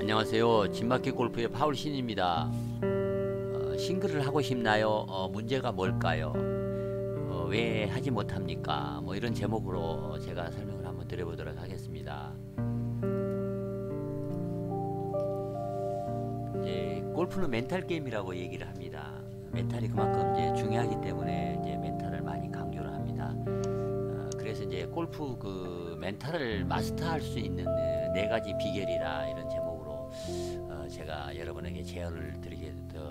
안녕하세요. 진마켓 골프의 파울신입니다. 싱글을 하고 싶나요? 문제가 뭘까요? 왜 하지 못합니까? 뭐 이런 제목으로 제가 설명을 한번 드려보도록 하겠습니다. 이제 골프는 멘탈 게임이라고 얘기를 합니다. 멘탈이 그만큼 이제 중요하기 때문에 이제 멘탈을 많이 강조를 합니다. 그래서 이제 골프 그 멘탈을 마스터할 수 있는 네 가지 비결이라 이런 제목으로 제가 여러분에게 제안을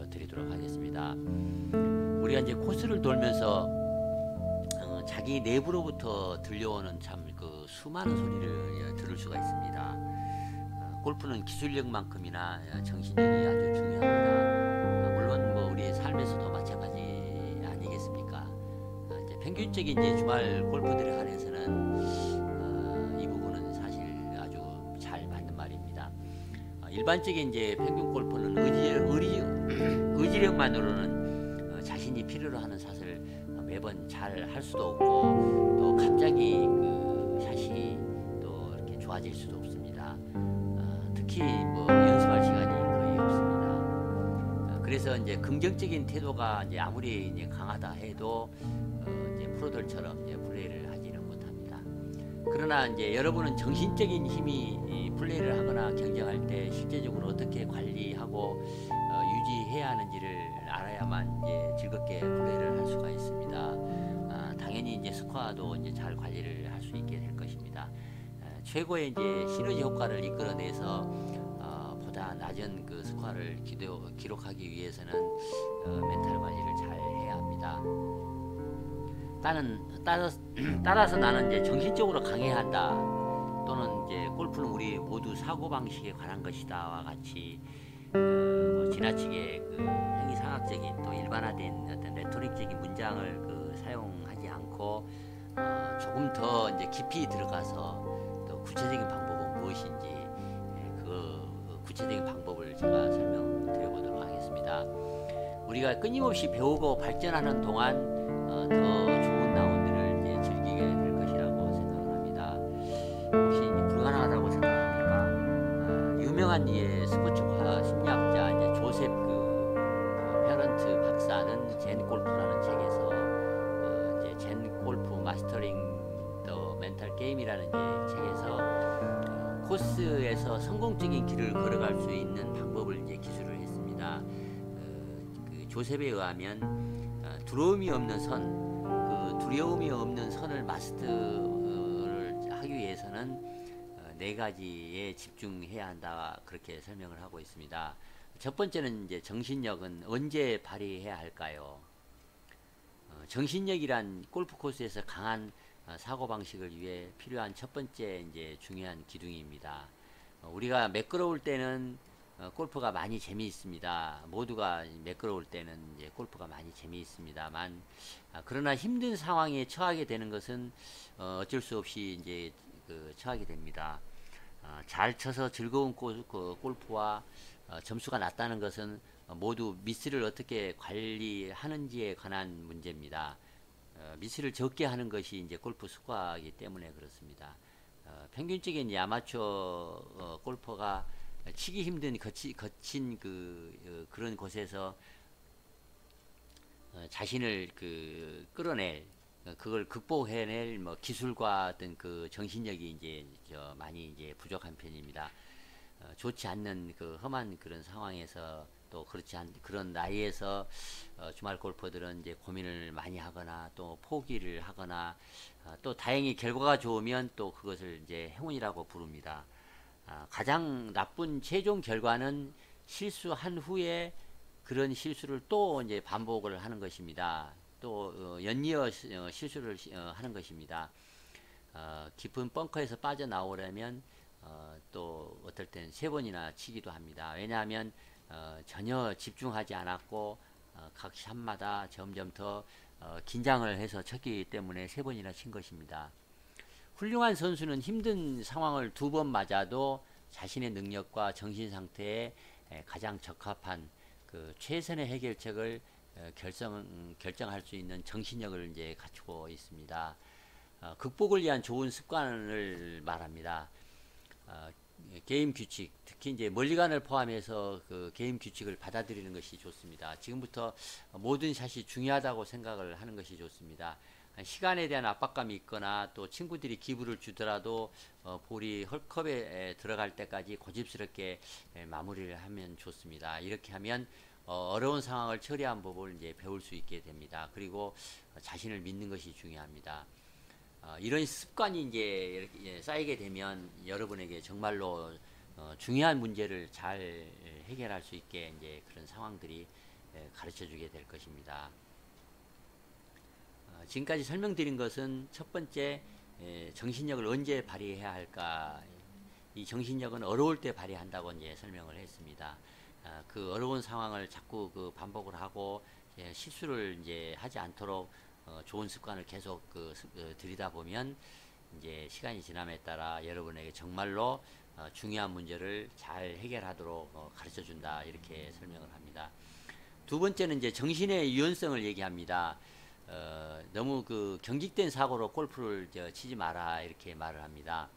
드리도록 하겠습니다. 우리가 이제 코스를 돌면서 자기 내부로부터 들려오는 참 그 수많은 소리를 들을 수가 있습니다. 골프는 기술력만큼이나 정신력이 아주 중요합니다. 물론 뭐 우리 삶에서도 마찬가지 아니겠습니까? 이제 평균적인 이제 주말 골프들에 한해서는 이 부분은 사실 아주 잘 맞는 말입니다. 일반적인 이제 평균 골프는 의지력만으로는 자신이 필요로 하는 샷을 매번 잘 할 수도 없고 또 갑자기 그 샷이 또 이렇게 좋아질 수도 없습니다. 특히 뭐 연습할 시간이 거의 없습니다. 그래서 이제 긍정적인 태도가 이제 아무리 이제 강하다 해도 이제 프로들처럼 이제 플레이를 하지는 못합니다. 그러나 이제 여러분은 정신적인 힘이 플레이를 하거나 경쟁할 때 실제적으로 어떻게 관리하고 유지해야 하는지를 알아야만 이제 즐겁게 플레이를 할 수가 있습니다. 당연히 이제 스코어도 이제 잘 관리를 할 수 있게 될 것입니다. 최고의 이제 시너지 효과를 이끌어내서 보다 낮은 그 스코어를 기록하기 위해서는 멘탈 관리를 잘 해야 합니다. 따라서 나는 이제 정신적으로 강해야 한다. 또는 이제 골프는 우리 모두 사고 방식에 관한 것이다와 같이 뭐 지나치게 그 행위상학적인 또 일반화된 어떤 레토릭적인 문장을 그 사용하지 않고 조금 더 이제 깊이 들어가서 또 구체적인 방법은 무엇인지 그 구체적인 방법을 제가 설명드려보도록 하겠습니다. 우리가 끊임없이 배우고 발전하는 동안 더 좋은 라운드를 이제 즐기게 될 것이라고 생각을 합니다. 혹시 불가능하다고 생각합니까? 유명한 스포츠과 심리학자 이제 조셉 페런트 박사는 젠 골프라는 책에서 이제 젠 골프 마스터링 더 멘탈 게임이라는 이제 책에서 코스에서 성공적인 길을 걸어갈 수 있는 방법을 이제 기술을 했습니다. 그 조셉에 의하면 두려움이 없는 두려움이 없는 선을 마스터를 하기 위해서는 네 가지에 집중해야 한다 그렇게 설명을 하고 있습니다. 첫 번째는 이제 정신력은 언제 발휘해야 할까요? 정신력이란 골프 코스에서 강한 사고 방식을 위해 필요한 첫 번째 이제 중요한 기둥입니다. 우리가 매끄러울 때는 골프가 많이 재미있습니다. 모두가 매끄러울 때는 이제 골프가 많이 재미있습니다만 그러나 힘든 상황에 처하게 되는 것은 어쩔 수 없이 이제 처하게 됩니다. 잘 쳐서 즐거운 골프와 점수가 낮다는 것은 모두 미스를 어떻게 관리하는지에 관한 문제입니다. 미스를 적게 하는 것이 이제 골프 스코어이기 때문에 그렇습니다. 평균적인 아마추어 골퍼가 치기 힘든 거친 그런 곳에서 자신을 끌어낼 그걸 극복해낼 뭐 기술과 어떤 그 정신력이 이제 많이 이제 부족한 편입니다. 좋지 않는 그 험한 그런 상황에서 또 그렇지 않은 그런 나이에서 주말 골퍼들은 이제 고민을 많이 하거나 또 포기를 하거나 또 다행히 결과가 좋으면 또 그것을 이제 행운이라고 부릅니다. 가장 나쁜 최종 결과는 실수한 후에 그런 실수를 또 이제 반복을 하는 것입니다. 또 연이어 실수를 하는 것입니다. 깊은 벙커에서 빠져나오려면 또 어떨 땐 3번이나 치기도 합니다. 왜냐하면 전혀 집중하지 않았고 각 샷마다 점점 더 긴장을 해서 쳤기 때문에 3번이나 친 것입니다. 훌륭한 선수는 힘든 상황을 2번 맞아도 자신의 능력과 정신 상태에 가장 적합한 그 최선의 해결책을 결정할 수 있는 정신력을 이제 갖추고 있습니다. 극복을 위한 좋은 습관을 말합니다. 게임 규칙, 특히 이제 멀리간을 포함해서 그 게임 규칙을 받아들이는 것이 좋습니다. 지금부터 모든 샷이 중요하다고 생각을 하는 것이 좋습니다. 시간에 대한 압박감이 있거나 또 친구들이 기부를 주더라도 볼이 헐컵에 들어갈 때까지 고집스럽게 마무리를 하면 좋습니다. 이렇게 하면 어려운 상황을 처리한 법을 이제 배울 수 있게 됩니다. 그리고 자신을 믿는 것이 중요합니다. 이런 습관이 이제 이렇게 쌓이게 되면 여러분에게 정말로 중요한 문제를 잘 해결할 수 있게 이제 그런 상황들이 가르쳐 주게 될 것입니다. 지금까지 설명드린 것은 첫 번째, 정신력을 언제 발휘해야 할까. 이 정신력은 어려울 때 발휘한다고 이제 설명을 했습니다. 그 어려운 상황을 자꾸 그 반복을 하고 실수를 이제 하지 않도록 좋은 습관을 계속 들이다 보면 이제 시간이 지남에 따라 여러분에게 정말로 중요한 문제를 잘 해결하도록 가르쳐 준다, 이렇게 설명을 합니다. 두 번째는 이제 정신의 유연성을 얘기합니다. 너무 그 경직된 사고로 골프를 치지 마라, 이렇게 말을 합니다.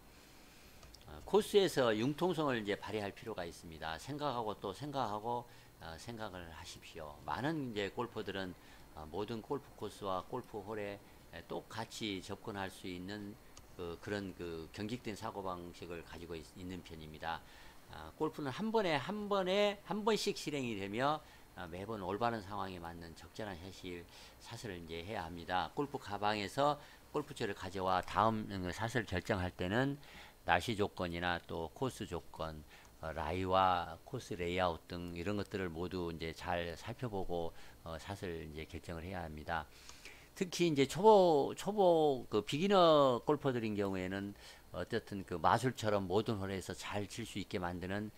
코스에서 융통성을 이제 발휘할 필요가 있습니다. 생각하고 또 생각하고 생각을 하십시오. 많은 이제 골퍼들은 모든 골프 코스와 골프 홀에 똑같이 접근할 수 있는 그런 경직된 사고 방식을 가지고 있는 편입니다. 골프는 한 번씩 실행이 되며 매번 올바른 상황에 맞는 적절한 샷을 이제 해야 합니다. 골프 가방에서 골프채를 가져와 다음 샷을 결정할 때는 날씨 조건이나 또 코스 조건, 라이와 코스 레이아웃 등 이런 것들을 모두 이제 잘 살펴보고 샷을 이제 결정을 해야 합니다. 특히 이제 초보 그 비기너 골퍼들인 경우에는 어쨌든 그 마술처럼 모든 홀에서 잘 칠 수 있게 만드는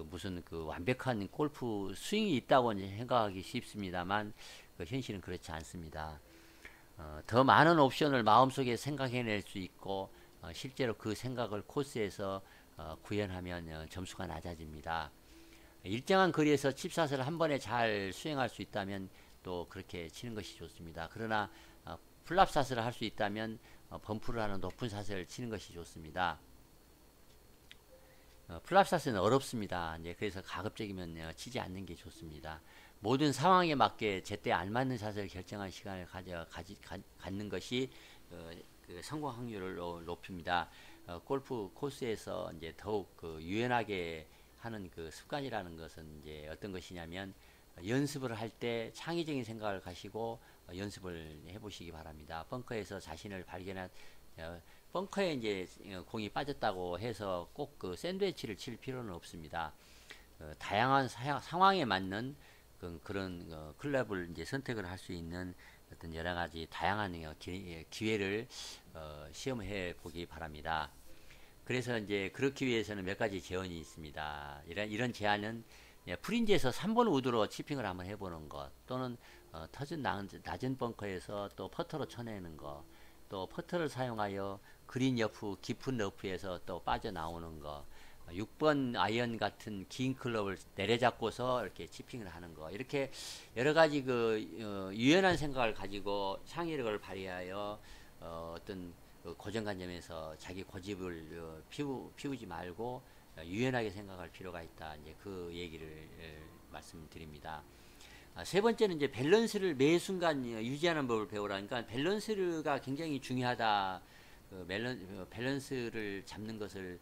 무슨 완벽한 골프 스윙이 있다고 생각하기 쉽습니다만 현실은 그렇지 않습니다. 더 많은 옵션을 마음속에 생각해낼 수 있고 실제로 그 생각을 코스에서 구현하면 점수가 낮아집니다. 일정한 거리에서 칩샷을 한 번에 잘 수행할 수 있다면 또 그렇게 치는 것이 좋습니다. 그러나 플랍샷을 할 수 있다면 범프를 하는 높은 샷을 치는 것이 좋습니다. 플랍샷은 어렵습니다. 이제 그래서 가급적이면 치지 않는 게 좋습니다. 모든 상황에 맞게 제때 알맞는 샷을 결정한 시간을 갖는 것이 그 성공 확률을 높입니다. 골프 코스에서 이제 더욱 유연하게 하는 습관이라는 것은 이제 어떤 것이냐면 연습을 할 때 창의적인 생각을 가지고 연습을 해보시기 바랍니다. 벙커에서 자신을 벙커에 이제 공이 빠졌다고 해서 꼭 샌드위치를 칠 필요는 없습니다. 다양한 상황에 맞는 그런 클럽을 이제 선택을 할 수 있는 어떤 여러 가지 다양한 기회를 시험해 보기 바랍니다. 그래서 이제 그렇기 위해서는 몇 가지 제언이 있습니다. 이런 제안은 프린지에서 3번 우드로 치핑을 한번 해보는 것, 또는 터진 낮은 벙커에서 또 퍼터로 쳐내는 것, 또 퍼터를 사용하여 그린 옆 깊은 러프에서 또 빠져나오는 것, 6번 아이언 같은 긴 클럽을 내려잡고서 이렇게 치핑을 하는 거, 이렇게 여러 가지 유연한 생각을 가지고 창의력을 발휘하여 어떤 고정관념에서 자기 고집을 피우지 말고 유연하게 생각할 필요가 있다. 이제 그 얘기를 말씀드립니다. 세 번째는 이제 밸런스를 매 순간 유지하는 법을 배우라니까, 밸런스가 굉장히 중요하다. 밸런스를 잡는 것을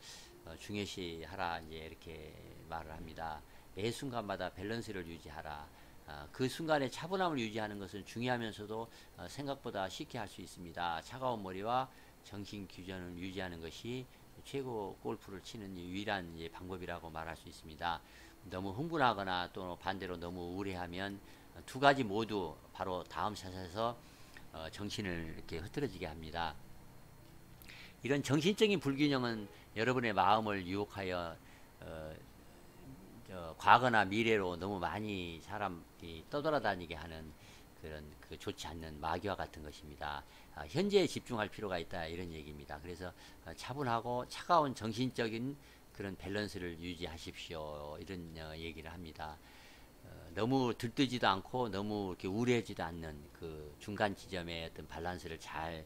중요시하라, 이제 이렇게 말을 합니다. 매 순간마다 밸런스를 유지하라. 그 순간에 차분함을 유지하는 것은 중요하면서도 생각보다 쉽게 할 수 있습니다. 차가운 머리와 정신 규전을 유지하는 것이 최고 골프를 치는 유일한 방법이라고 말할 수 있습니다. 너무 흥분하거나 또 반대로 너무 우울해하면 두 가지 모두 바로 다음 샷에서 정신을 이렇게 흐트러지게 합니다. 이런 정신적인 불균형은 여러분의 마음을 유혹하여 과거나 미래로 너무 많이 사람이 떠돌아다니게 하는 그런 좋지 않는 마귀와 같은 것입니다. 현재에 집중할 필요가 있다, 이런 얘기입니다. 그래서 차분하고 차가운 정신적인 그런 밸런스를 유지하십시오, 이런 얘기를 합니다. 너무 들뜨지도 않고 너무 이렇게 우울해지도 않는 그 중간 지점의 어떤 밸런스를 잘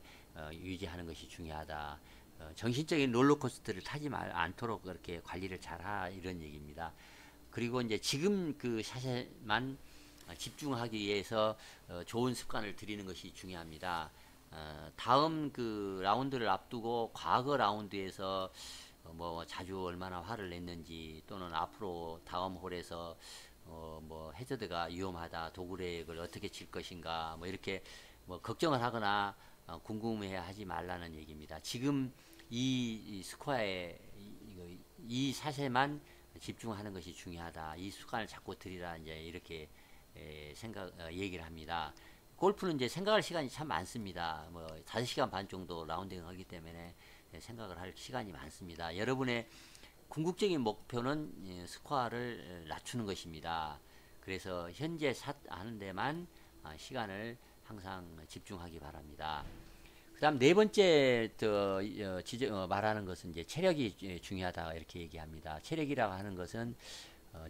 유지하는 것이 중요하다. 정신적인 롤러코스터를 타지 않도록 그렇게 관리를 잘하 이런 얘기입니다. 그리고 이제 지금 그 샷에만 집중하기 위해서 좋은 습관을 들이는 것이 중요합니다. 다음 그 라운드를 앞두고 과거 라운드에서 뭐 자주 얼마나 화를 냈는지, 또는 앞으로 다음 홀에서 뭐 해저드가 위험하다, 도그렉을 어떻게 칠 것인가, 뭐 이렇게 뭐 걱정을 하거나 궁금해 하지 말라는 얘기입니다. 지금 이 스코어에 이 샷에만 집중하는 것이 중요하다. 이 습관을 자꾸 들이라, 이제 이렇게 얘기를 합니다. 골프는 이제 생각할 시간이 참 많습니다. 뭐 5시간 반 정도 라운딩을 하기 때문에 생각을 할 시간이 많습니다. 여러분의 궁극적인 목표는 스코어를 낮추는 것입니다. 그래서 현재 샷 하는 데만 시간을 항상 집중하기 바랍니다. 그 다음 네 번째 말하는 것은 이제 체력이 중요하다, 이렇게 얘기합니다. 체력이라고 하는 것은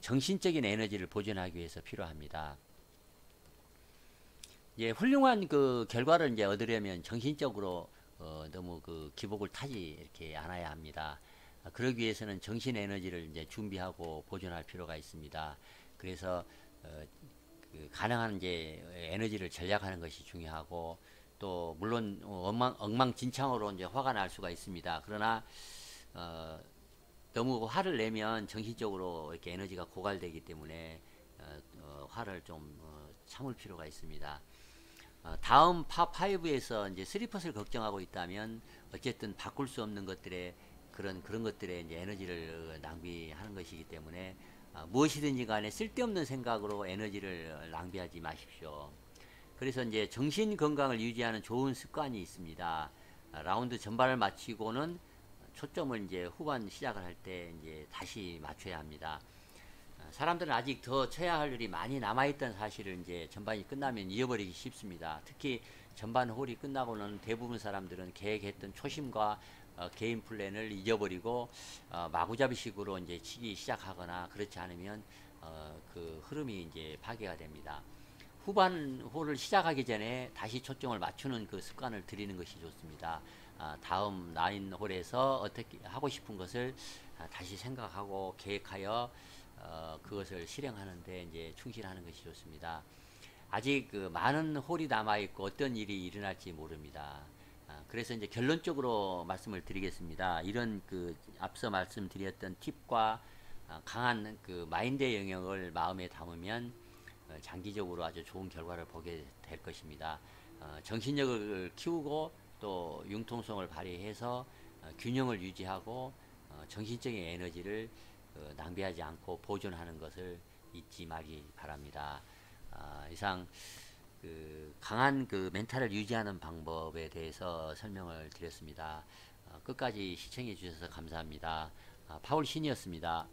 정신적인 에너지를 보존하기 위해서 필요합니다. 예, 훌륭한 그 결과를 이제 얻으려면 정신적으로 너무 그 기복을 타지 이렇게 않아야 합니다. 그러기 위해서는 정신 에너지를 이제 준비하고 보존할 필요가 있습니다. 그래서 그 가능한 이제 에너지를 전략하는 것이 중요하고, 또 물론 엉망진창으로 이제 화가 날 수가 있습니다. 그러나 너무 화를 내면 정신적으로 이렇게 에너지가 고갈되기 때문에 화를 좀 참을 필요가 있습니다. 다음 파5에서 이제 3펫을 걱정하고 있다면 어쨌든 바꿀 수 없는 것들에 그런 것들에 이제 에너지를 낭비하는 것이기 때문에 무엇이든지 간에 쓸데없는 생각으로 에너지를 낭비하지 마십시오. 그래서 이제 정신 건강을 유지하는 좋은 습관이 있습니다. 라운드 전반을 마치고는 초점을 이제 후반 시작을 할 때 이제 다시 맞춰야 합니다. 사람들은 아직 더 쳐야 할 일이 많이 남아있다는 사실을 이제 전반이 끝나면 잊어버리기 쉽습니다. 특히 전반 홀이 끝나고는 대부분 사람들은 계획했던 초심과 개인 플랜을 잊어버리고 마구잡이식으로 이제 치기 시작하거나, 그렇지 않으면 그 흐름이 이제 파괴가 됩니다. 후반 홀을 시작하기 전에 다시 초점을 맞추는 그 습관을 들이는 것이 좋습니다. 다음 라인 홀에서 어떻게 하고 싶은 것을 다시 생각하고 계획하여 그것을 실행하는데 이제 충실하는 것이 좋습니다. 아직 그 많은 홀이 남아 있고 어떤 일이 일어날지 모릅니다. 그래서 이제 결론적으로 말씀을 드리겠습니다. 이런 그 앞서 말씀드렸던 팁과 강한 그 마인드의 영역을 마음에 담으면 장기적으로 아주 좋은 결과를 보게 될 것입니다. 정신력을 키우고 또 융통성을 발휘해서 균형을 유지하고 정신적인 에너지를 낭비하지 않고 보존하는 것을 잊지 말기 바랍니다. 이상 그 강한 그 멘탈을 유지하는 방법에 대해서 설명을 드렸습니다. 끝까지 시청해 주셔서 감사합니다. 파울 신이었습니다.